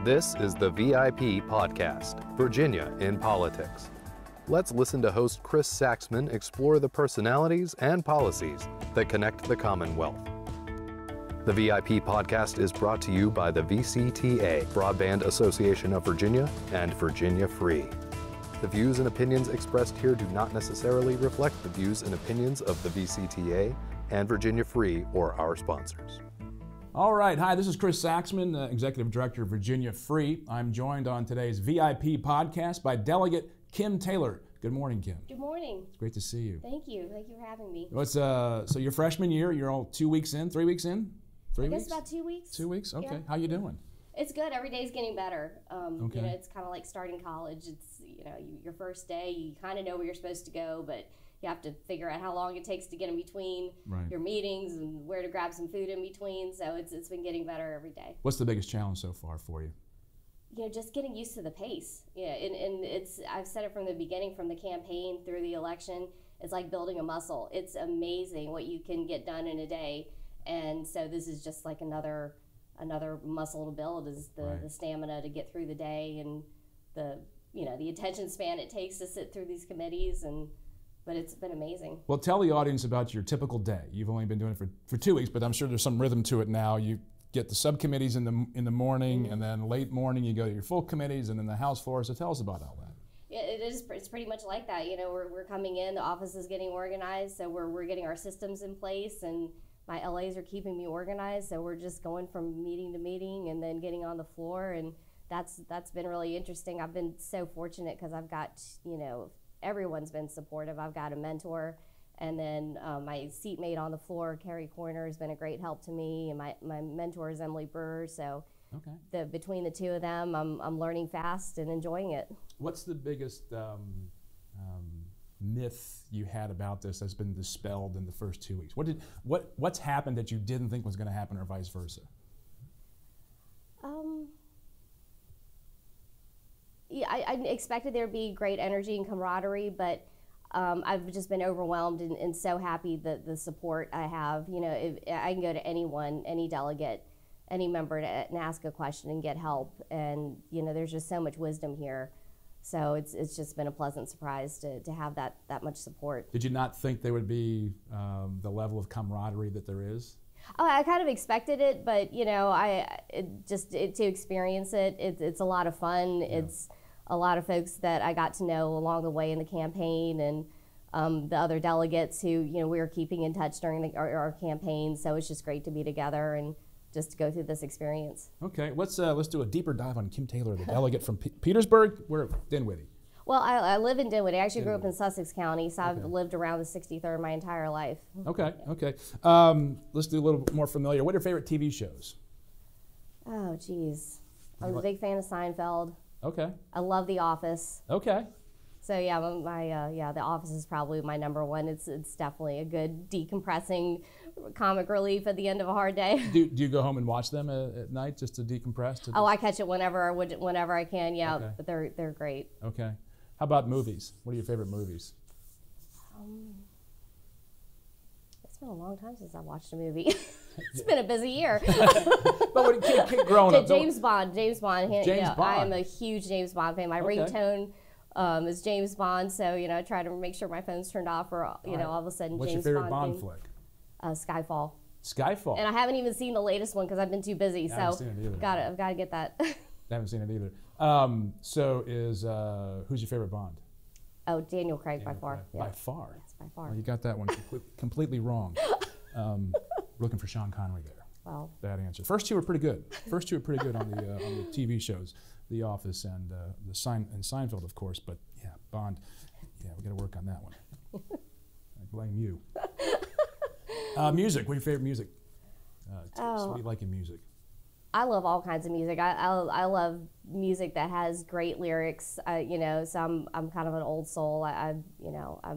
This is the VIP Podcast, Virginia in Politics. Let's listen to host Chris Saxman explore the personalities and policies that connect the Commonwealth. The VIP Podcast is brought to you by the VCTA, Broadband Association of Virginia, and Virginia Free. The views and opinions expressed here do not necessarily reflect the views and opinions of the VCTA and Virginia Free or our sponsors. All right. Hi, this is Chris Saxman, Executive Director of Virginia Free. I'm joined on today's VIP Podcast by Delegate Kim Taylor. Good morning, Kim. Good morning. It's great to see you. Thank you. Thank you for having me. What's so your freshman year, you're all 2 weeks in, 3 weeks in? 3 weeks? I guess about 2 weeks. 2 weeks? Okay. Yeah. How you doing? It's good. Every day's getting better. Okay. You know, it's kind of like starting college. It's, you know, your first day, you kind of know where you're supposed to go, but you have to figure out how long it takes to get in between your meetings and where to grab some food in between. So it's been getting better every day. What's the biggest challenge so far for you? You know, just getting used to the pace. Yeah, and it's, I've said it from the beginning, from the campaign through the election, it's like building a muscle. It's amazing what you can get done in a day. And so this is just like another muscle to build, is the stamina to get through the day, and the attention span it takes to sit through these committees, but it's been amazing. Well, tell the audience about your typical day. You've only been doing it for 2 weeks, but I'm sure there's some rhythm to it now. You get the subcommittees in the morning, and then late morning you go to your full committees, and then the House floor. So tell us about all that. Yeah, it's pretty much like that. You know, we're coming in, the office is getting organized, so we're getting our systems in place, and my LAs are keeping me organized, so we're just going from meeting to meeting and then getting on the floor, and that's been really interesting. I've been so fortunate because I've got, everyone's been supportive. I've got a mentor, and then my seatmate on the floor, Carrie Corner, has been a great help to me, and my mentor is Emily Burr, so between the two of them, I'm learning fast and enjoying it. What's the biggest myth you had about this that's been dispelled in the first 2 weeks? What's happened that you didn't think was going to happen, or vice versa? Yeah, I expected there to be great energy and camaraderie, but I've just been overwhelmed and so happy that the support I have. You know, if I can go to anyone, any delegate, any member and ask a question and get help, and there's just so much wisdom here. So it's just been a pleasant surprise to have that much support. Did you not think there would be the level of camaraderie that there is? Oh, I kind of expected it, but to experience it, it's a lot of fun. Yeah. It's a lot of folks that I got to know along the way in the campaign, and the other delegates who we were keeping in touch during our campaign. So it's just great to be together and just to go through this experience. Okay, let's do a deeper dive on Kim Taylor, the delegate from Petersburg. We're Dinwiddie. Well, I live in Dinwiddie. I actually grew up in Sussex County, so I've lived around the 63rd my entire life. Okay. Let's do a little bit more familiar. What are your favorite TV shows? Oh, geez. I'm a big fan of Seinfeld. Okay. I love The Office. Okay. So yeah, The Office is probably my number one. It's definitely a good decompressing comic relief at the end of a hard day. Do you go home and watch them at night just to decompress? I catch it whenever I can. Yeah, okay. But they're great. Okay. How about movies? What are your favorite movies? It's been a long time since I watched a movie. It's been a busy year. But keep growing up. James Bond. James Bond. I am a huge James Bond fan. My ringtone is James Bond, so I try to make sure my phone's turned off, or all of a sudden What's James your favorite Bond flick? Skyfall. Skyfall. And I haven't even seen the latest one because I've been too busy. I haven't seen it either. I've got to get that. I haven't seen it either. Who's your favorite Bond? Oh, Daniel Craig by far. Yeah. By far. Yes, by far. Well, you got that one completely wrong. Looking for Sean Connery there. Well, bad answer. First two are pretty good. On the TV shows, The Office and Seinfeld, of course. But yeah, Bond. Yeah, we got to work on that one. I blame you. Music. What's your favorite music? What do you like in music? I love all kinds of music. I love music that has great lyrics. So I'm kind of an old soul. I'm a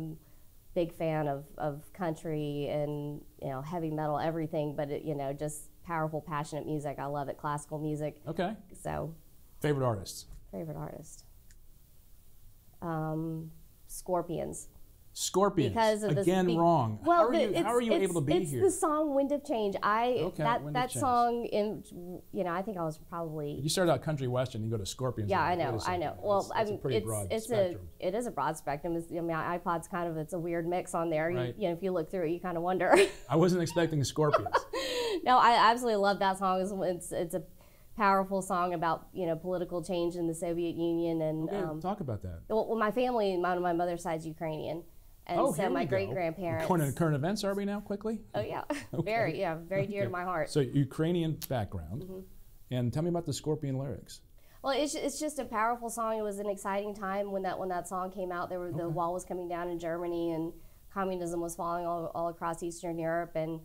big fan of country and heavy metal, everything. But just powerful, passionate music. I love it. Classical music. Okay. So. Favorite artists? Favorite artist. Scorpions. Scorpions. Because of Again, wrong. Well, how are you able to be it's here? the song "Wind of Change." Wind of Change. Song in I think I was probably. You started out country western. You go to Scorpions. Yeah, I know. Well, it's a pretty broad spectrum. It is a broad spectrum. iPod's kind of, it's a weird mix on there. Right. If you look through it, you kind of wonder. I wasn't expecting Scorpions. No, I absolutely love that song. It's a powerful song about political change in the Soviet Union and. Okay, talk about that. Well, my family, my mother's side's Ukrainian. And so my great-grandparents. Current events, are we now, quickly? Oh, yeah. Okay. Very dear to my heart. So Ukrainian background. And tell me about the Scorpion lyrics. Well, it's just a powerful song. It was an exciting time when that song came out. The wall was coming down in Germany, and communism was falling all across Eastern Europe. And,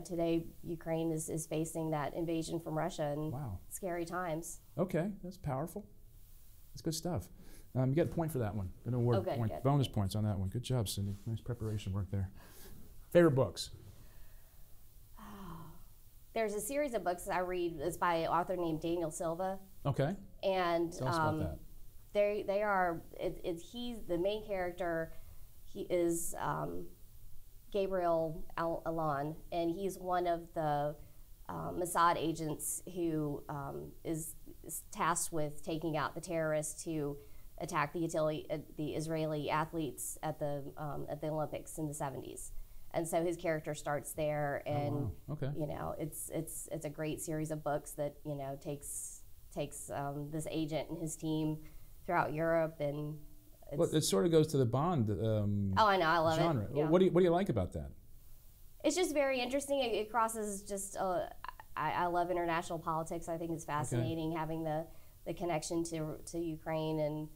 today Ukraine is facing that invasion from Russia and scary times. Okay, that's powerful. That's good stuff. You get a point for that one. An award point. Good. Bonus points on that one. Good job, Cindy. Nice preparation work there. Favorite books? There's a series of books that I read. It's by an author named Daniel Silva. Okay. And tell us about that. They are. He's the main character. He is Gabriel Alon, and he's one of the Mossad agents who is tasked with taking out the terrorists who attacked the Israeli athletes at the Olympics in the 70s. And so his character starts there, and it's a great series of books that takes this agent and his team throughout Europe, and it sort of goes to the Bond. I know, I love genre. it. Yeah. What do you like about that? It's just very interesting. It crosses just. I love international politics. I think it's fascinating having the connection to Ukraine and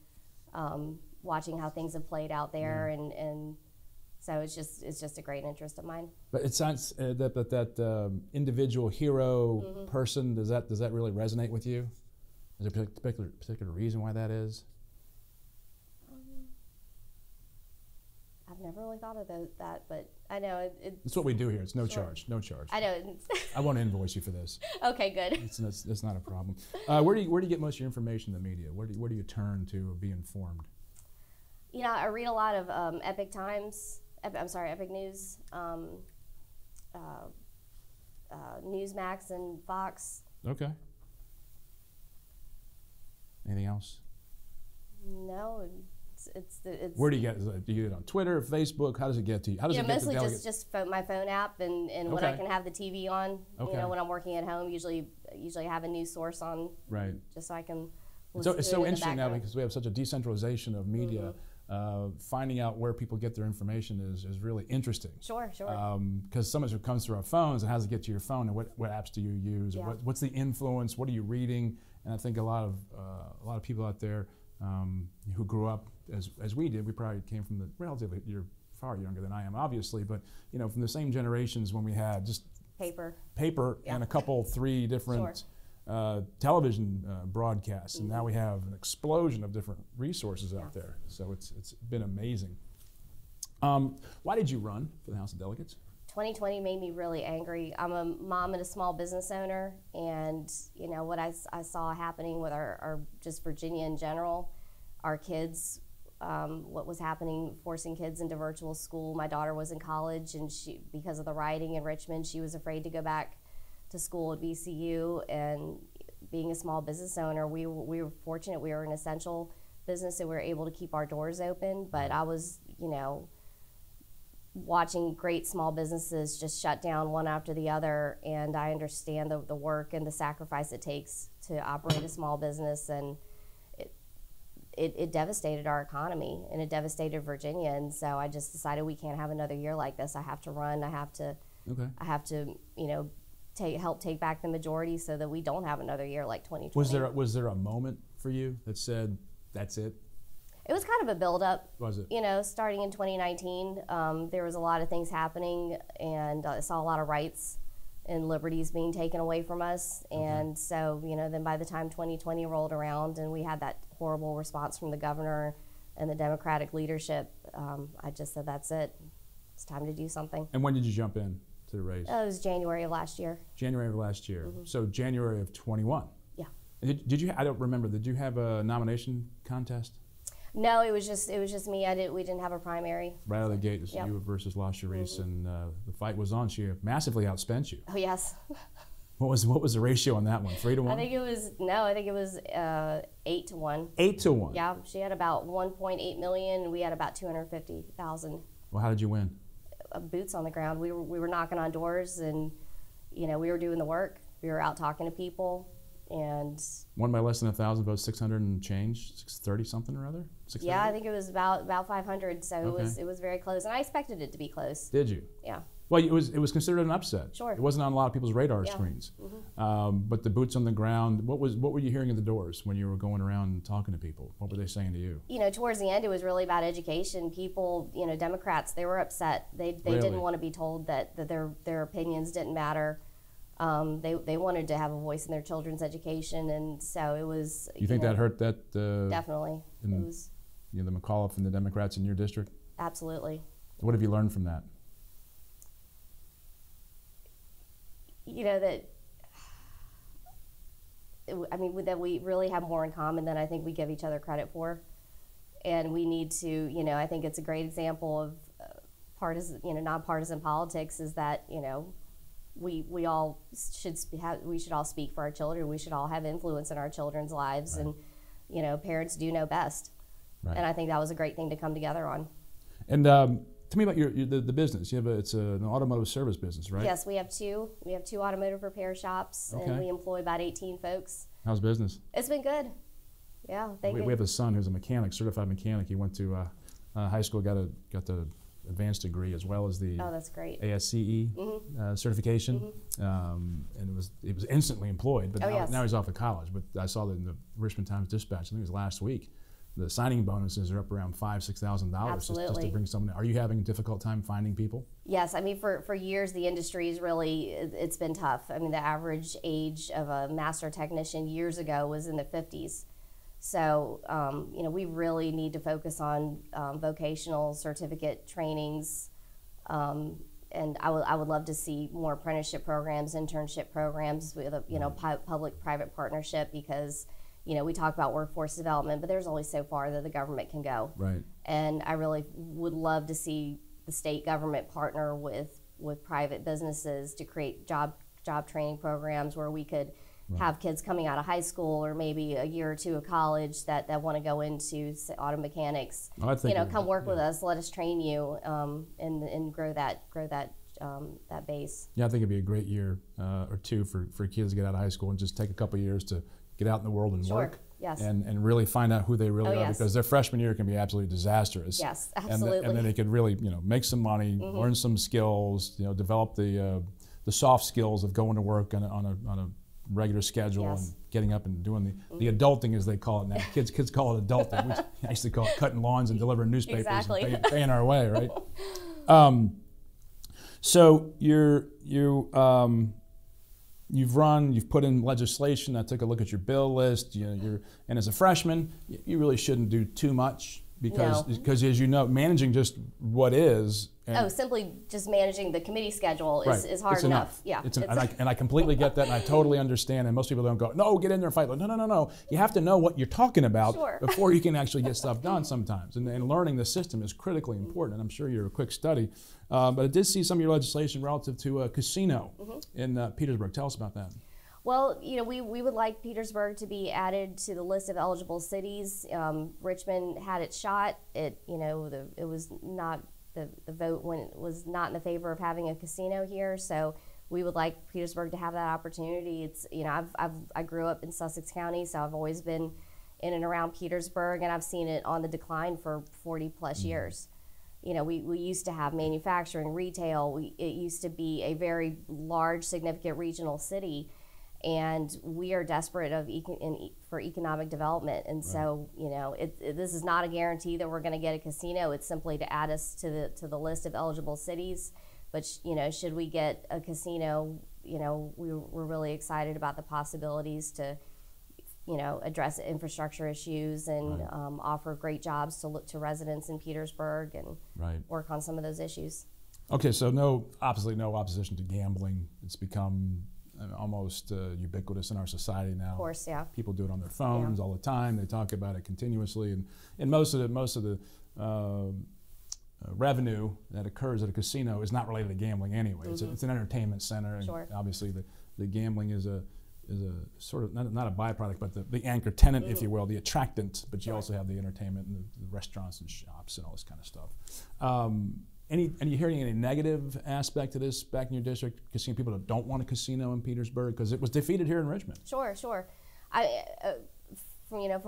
watching how things have played out there, and so it's just a great interest of mine. But it sounds that individual hero person, does that really resonate with you? Is there a particular reason why that is? I've never really thought of that, but I know it's what we do here. It's no charge. I know. I won't invoice you for this. Okay, good. It's not a problem. Where do you get most of your information in the media? Where do you turn to be informed? I read a lot of Epic News, Newsmax, and Fox. Okay. Anything else? No. It's Where do you get it? Do you get it on Twitter, Facebook? How does it get to you? How does it get mostly to Delegate? just my phone app and when I can have the TV on. When I'm working at home, usually have a news source on. Right. Just so I can listen to it. It's so interesting now because we have such a decentralization of media. Finding out where people get their information is really interesting. Sure. Because so much of it comes through our phones, and how does it get to your phone, and what apps do you use, or what's the influence? What are you reading? And I think a lot of people out there who grew up as we did, we probably came from the relatively, you're far younger than I am, obviously, but from the same generations when we had just paper and a couple, 3 different television broadcasts, and now we have an explosion of different resources out there. So it's been amazing. Why did you run for the House of Delegates? 2020 made me really angry. I'm a mom and a small business owner, and what I saw happening with our just Virginia in general, our kids, what was happening, forcing kids into virtual school. My daughter was in college, and because of the rioting in Richmond, she was afraid to go back to school at VCU. And being a small business owner, we were fortunate. We were an essential business, and we were able to keep our doors open. But I was, watching great small businesses just shut down one after the other, and I understand the work and the sacrifice it takes to operate a small business, and it devastated our economy, and it devastated Virginia. And so I just decided we can't have another year like this. I have to run. I have to help take back the majority so that we don't have another year like 2020. Was there a moment for you that said, that's it? It was kind of a build-up. Was it? Starting in 2019, there was a lot of things happening, and I saw a lot of rights and liberties being taken away from us. Okay. And so, then by the time 2020 rolled around and we had that horrible response from the governor and the Democratic leadership, I just said, that's it. It's time to do something. And when did you jump in to the race? It was January of last year. January of last year. So January of 21. Yeah. Did you? I don't remember. Did you have a nomination contest? No, it was just me. We didn't have a primary. Right out of the gate, Yep. you versus La Charisse, and the fight was on. She massively outspent you. Oh yes. What was the ratio on that one? 3-1? I think it was 8-1. 8-1. Yeah, she had about 1.8 million, and we had about 250,000. Well, how did you win? Boots on the ground. We were knocking on doors, and we were doing the work. We were out talking to people, and Won by less than 1,000 votes, 600 and change, 630 something or other. 600? yeah, I think it was about 500. So Okay. it was very close, and I expected it to be close. Did you? Yeah. Well, it was considered an upset. Sure. It wasn't on a lot of people's radar Yeah. screens. Mm-hmm. But the boots on the ground. What were you hearing at the doors when you were going around and talking to people? What were they saying to you? Towards the end, it was really about education. People, Democrats, they were upset. They Really? didn't want to be told that their opinions didn't matter. They wanted to have a voice in their children's education, and so it was. You think that hurt that? Definitely. It was The McAuliffe and the Democrats in your district? absolutely. What have you learned from that? That we really have more in common than I think we give each other credit for, and we need to. I think it's a great example of nonpartisan politics. Is that we all should all speak for our children. We should all have influence in our children's lives, Right. and parents do know best. Right. And I think that was a great thing to come together on. And tell me about the business. It's an automotive service business, right? Yes, we have two. We have two automotive repair shops, Okay. and we employ about 18 folks. How's business? It's been good. Yeah, We have a son who's a mechanic, certified mechanic. He went to high school, got the advanced degree as well as the Oh, that's great. ASCE certification, and it was instantly employed. But Oh, yes. now he's off to college. But I saw that in the Richmond Times-Dispatch. I think it was last week. The signing bonuses are up around $5,000-6,000 just to Absolutely. bring someone in. Are you having a difficult time finding people? Yes, for years the industry's really, it's been tough. The average age of a master technician years ago was in the 50s. So, we really need to focus on vocational certificate trainings, and I would love to see more apprenticeship programs, internship programs with a public-private partnership, because we talk about workforce development, but there's only so far that the government can go. Right. And I really would love to see the state government partner with private businesses to create job training programs where we could have kids coming out of high school or maybe a year or two of college that want to go into auto mechanics. Oh, I think come work with us, let us train you, and grow that base. Yeah, I think it'd be a great year or two for kids to get out of high school and just take a couple of years to get out in the world and Sure. work. Yes. And really find out who they really Oh, are, yes. because their freshman year can be absolutely disastrous. Yes, And absolutely. then they could really make some money, learn some skills, develop the soft skills of going to work on a regular schedule. Yes. And getting up and doing the adulting, as they call it now. Kids call it adulting. We actually call it cutting lawns and delivering newspapers Exactly. and paying our way, right? So you've put in legislation. I took a look at your bill list. And as a freshman, you really shouldn't do too much because as you know, managing just what is. Simply just managing the committee schedule Right. is hard It's enough. Yeah. And I completely get that, and I totally understand. And most people don't go, no, get in there and fight. Like, no. You have to know what you're talking about Sure. before you can actually get stuff done sometimes. And learning the system is critically important. And I'm sure you're a quick study. But I did see some of your legislation relative to a casino in Petersburg. Tell us about that. Well, we would like Petersburg to be added to the list of eligible cities. Richmond had its shot. It was not the vote when it was not in the favor of having a casino here. So we would like Petersburg to have that opportunity. It's I grew up in Sussex County, so I've always been in and around Petersburg, and I've seen it on the decline for 40 plus years. We used to have manufacturing, retail. It used to be a very large, significant regional city. And we are desperate for economic development, and so this is not a guarantee that we're going to get a casino. It's simply to add us to the list of eligible cities. But should we get a casino, we're really excited about the possibilities to address infrastructure issues and offer great jobs to residents in Petersburg and work on some of those issues. Okay, so obviously no opposition to gambling. It's become almost ubiquitous in our society now. Of course, yeah. People do it on their phones all the time. They talk about it continuously, and most of the revenue that occurs at a casino is not related to gambling anyway. It's an entertainment center, and obviously the gambling is a sort of not a byproduct, but the anchor tenant, if you will, the attractant. But you also have the entertainment and the restaurants and shops and all this kind of stuff. Are you hearing any negative aspect to this back in your district? Seeing people that don't want a casino in Petersburg because it was defeated here in Richmond. Sure. From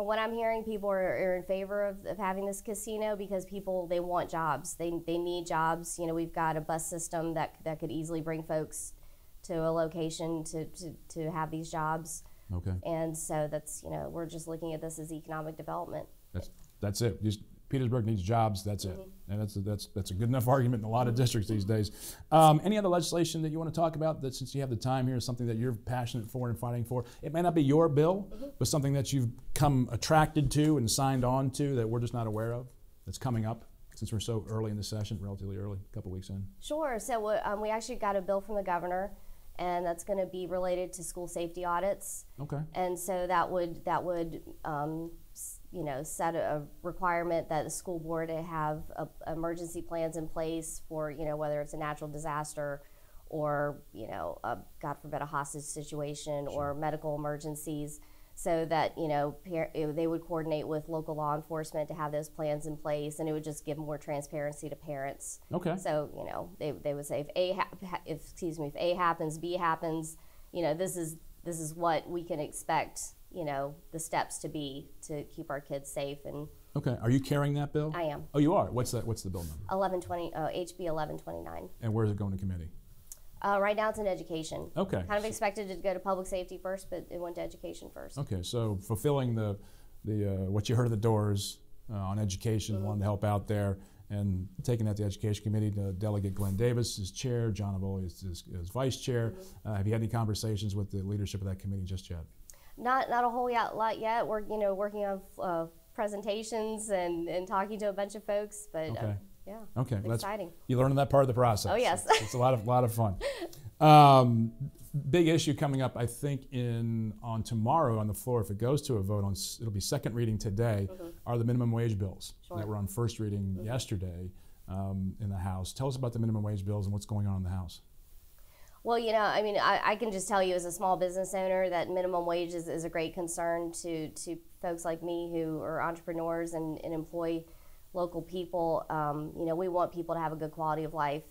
what I'm hearing, people are in favor of having this casino because they want jobs. They need jobs. We've got a bus system that could easily bring folks to a location to have these jobs. Okay. And so that's, we're just looking at this as economic development. That's it. Petersburg needs jobs. That's it. And that's a good enough argument in a lot of districts these days. Any other legislation that you want to talk about that, since you have the time here, is something that you're passionate for and fighting for? It may not be your bill, but something that you've come attracted to and signed on to that we're just not aware of that's coming up since we're so early in the session, relatively early, a couple weeks in. Sure. So we actually got a bill from the governor, and that's going to be related to school safety audits. Okay. And so that would set a requirement that the school board have emergency plans in place for, whether it's a natural disaster or, God forbid, a hostage situation or medical emergencies, so that, they would coordinate with local law enforcement to have those plans in place, and it would just give more transparency to parents. Okay. So, they would say if A happens, B happens, this is what we can expect, the steps to be to keep our kids safe. And okay, are you carrying that bill? I am. Oh, you are. What's the bill number? HB 1129. And where is it going to committee? Right now it's in education. Okay. Kind of expected to go to public safety first, but it went to education first. Okay, so fulfilling the what you heard at the doors on education, wanted to help out there, and taking that to the Education Committee. Delegate Glenn Davis is chair, John Avoli is vice chair. Have you had any conversations with the leadership of that committee just yet? Not a whole lot yet. We're working on presentations and talking to a bunch of folks, but okay. Yeah, okay, it's exciting. You learning that part of the process. Oh yes, it's a lot of fun. Big issue coming up, I think, on tomorrow on the floor, if it goes to a vote on, it'll be second reading today, are the minimum wage bills that were on first reading yesterday in the House. Tell us about the minimum wage bills and what's going on in the House. Well, I can just tell you as a small business owner that minimum wage is a great concern to folks like me who are entrepreneurs and employ local people. We want people to have a good quality of life.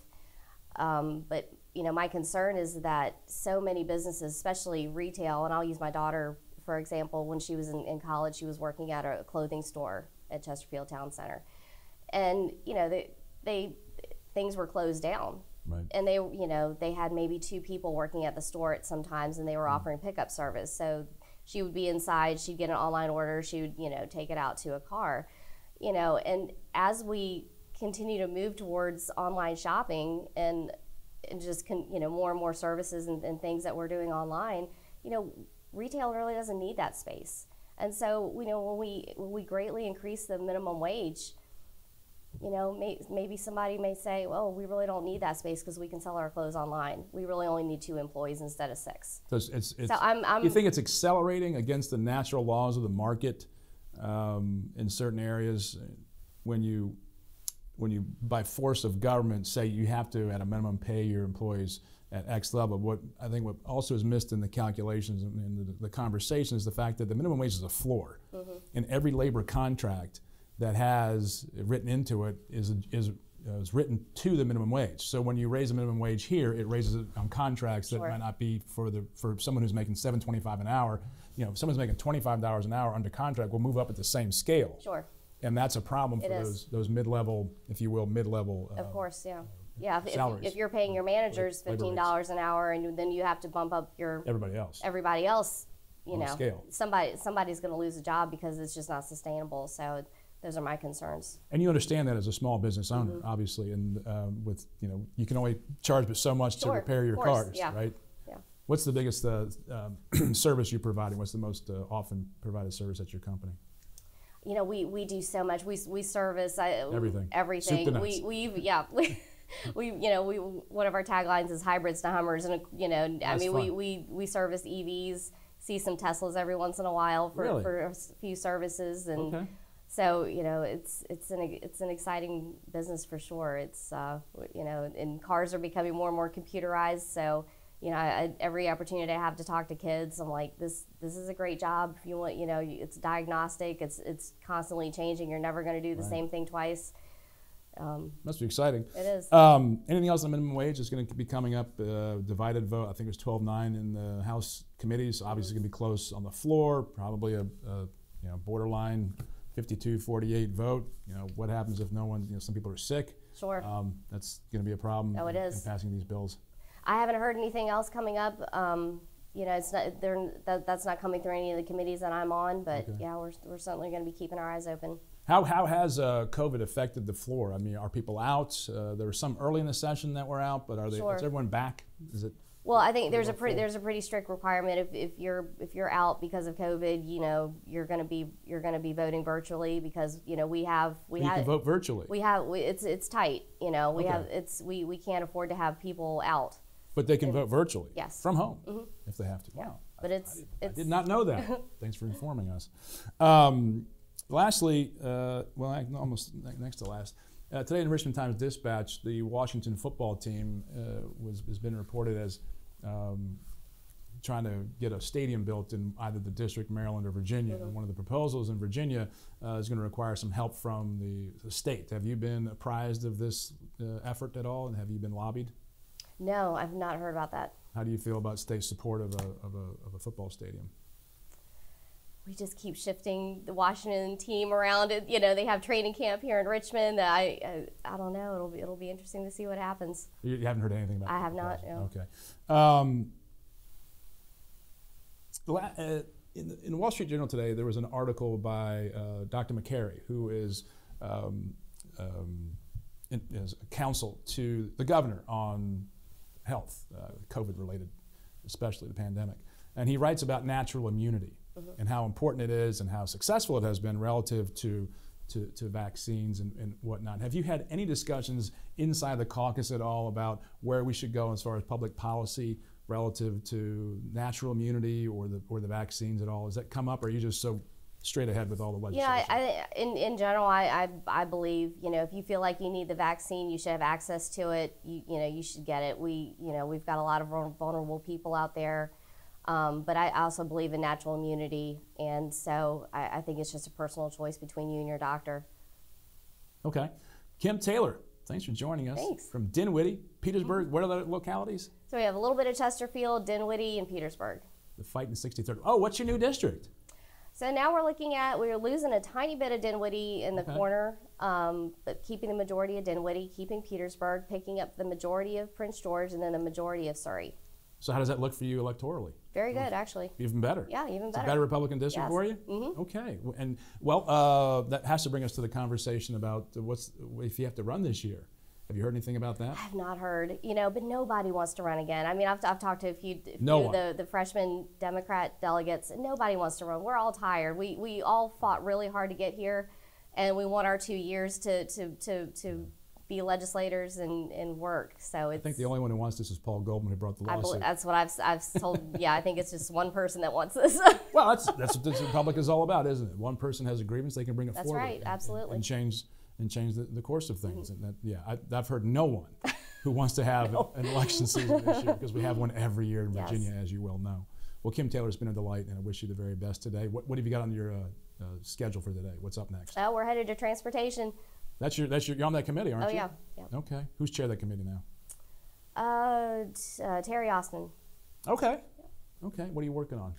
But, my concern is that so many businesses, especially retail, and I'll use my daughter, for example, when she was in college, she was working at a clothing store at Chesterfield Town Center. And, things were closed down. Right. And they had maybe 2 people working at the store at some times, and they were offering pickup service. So she would be inside, she'd get an online order, she would, take it out to a car. And as we continue to move towards online shopping and just more and more services and things that we're doing online, retail really doesn't need that space. And so when we greatly increase the minimum wage, maybe somebody may say, well, we really don't need that space because we can sell our clothes online. We really only need 2 employees instead of 6. So you think it's accelerating against the natural laws of the market in certain areas when you by force of government say you have to at a minimum pay your employees at X level? What also is missed in the calculations and the conversation is the fact that the minimum wage is a floor. And every labor contract that has written into it is written to the minimum wage. So when you raise the minimum wage here, it raises it on contracts that might not be for someone who's making $7.25 an hour. If someone's making $25 an hour under contract, we'll move up at the same scale. Sure. And that's a problem for those mid-level, if you will, mid-level. Of course, yeah. Yeah, salaries. If you're paying your managers $15 an hour, and then you have to bump up everybody else, scale. Somebody's going to lose a job because it's just not sustainable. So those are my concerns. And you understand that as a small business owner, obviously, and with you can only charge but so much to repair your cars, right? Yeah. What's the biggest service you're providing? What's the most often provided service at your company? We do so much. We service everything. Soup to nuts. One of our taglines is hybrids to Hummers, and we service EVs, see some Teslas every once in a while for a few services, and so it's an exciting business for sure. It's and cars are becoming more and more computerized, so. Every opportunity I have to talk to kids, I'm like, this is a great job. If you want, it's diagnostic. It's constantly changing. You're never going to do the same thing twice. Must be exciting. It is. Anything else on minimum wage is going to be coming up? Divided vote. I think it was 12-9 in the House committees. Obviously, going to be close on the floor. Probably a borderline 52-48 vote. What happens if no one? Some people are sick. Sure. That's going to be a problem. Oh, it is. In passing these bills. I haven't heard anything else coming up. It's not that's not coming through any of the committees that I'm on. But yeah, we're certainly going to be keeping our eyes open. How has COVID affected the floor? I mean, are people out? There were some early in the session that were out, but is everyone back? Is it? Well, I think there's a pretty strict requirement. If you're out because of COVID, you're going to be voting virtually because we can vote virtually. It's tight. We can't afford to have people out. But they can vote virtually. Yes. From home if they have to. Yeah. Wow. But I did not know that. Thanks for informing us. Lastly, almost next to last. Today in the Richmond Times-Dispatch, the Washington football team has been reported as trying to get a stadium built in either the district, Maryland, or Virginia. And one of the proposals in Virginia is going to require some help from the state. Have you been apprised of this effort at all, and have you been lobbied? No, I've not heard about that. How do you feel about state support of a football stadium? We just keep shifting the Washington team around. They have training camp here in Richmond. I don't know. It'll be interesting to see what happens. You haven't heard anything about it? I have not. No. Okay. In the Wall Street Journal today, there was an article by Dr. McCary, who is counsel to the governor on health, COVID-related, especially the pandemic. And he writes about natural immunity and how important it is and how successful it has been relative to vaccines and whatnot. Have you had any discussions inside the caucus at all about where we should go as far as public policy relative to natural immunity or the vaccines at all? Has that come up, or are you just so straight ahead with all the legislation? Yeah, in general, I believe, if you feel like you need the vaccine, you should have access to it. You should get it. We've got a lot of vulnerable people out there. But I also believe in natural immunity, and so I think it's just a personal choice between you and your doctor. Okay. Kim Taylor, thanks for joining us. Thanks. From Dinwiddie, Petersburg. What are the localities? So we have a little bit of Chesterfield, Dinwiddie, and Petersburg. The fight in 63rd. Oh, what's your new district? So now we're losing a tiny bit of Dinwiddie in the corner, but keeping the majority of Dinwiddie, keeping Petersburg, picking up the majority of Prince George, and then the majority of Surrey. So how does that look for you electorally? Very good, actually. Even better? Yeah, even better. It's a better Republican district for you? Mm-hmm. Okay. And, that has to bring us to the conversation about if you have to run this year. Have you heard anything about that? I have not heard, but nobody wants to run again. I mean, I've talked to a few of the freshman Democrat delegates, and nobody wants to run. We're all tired. We all fought really hard to get here, and we want our 2 years to be legislators and work. So it's, I think the only one who wants this is Paul Goldman, who brought the lawsuit. That's what I've told. Yeah, I think it's just one person that wants this. Well, that's what this Republic is all about, isn't it? One person has a grievance, they can bring it forward. That's right, absolutely. And change the course of things. And I've heard no one who wants to have an election season this year, because we have one every year in Virginia, as you well know. Well, Kim Taylor, it's been a delight, and I wish you the very best today. What have you got on your schedule for today? What's up next? We're headed to transportation. You're on that committee, aren't you? Oh, yeah. Okay. Who's chair of that committee now? Terry Austin. Okay. Okay. What are you working on?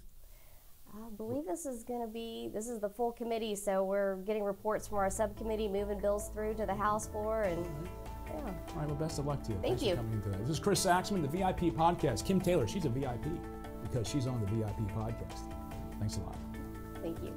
I believe this is the full committee, so we're getting reports from our subcommittee, moving bills through to the House floor, and yeah. All right, well, best of luck to you. Thanks for coming in today. This is Chris Saxman, the VIP Podcast. Kim Taylor, she's a VIP because she's on the VIP Podcast. Thanks a lot. Thank you.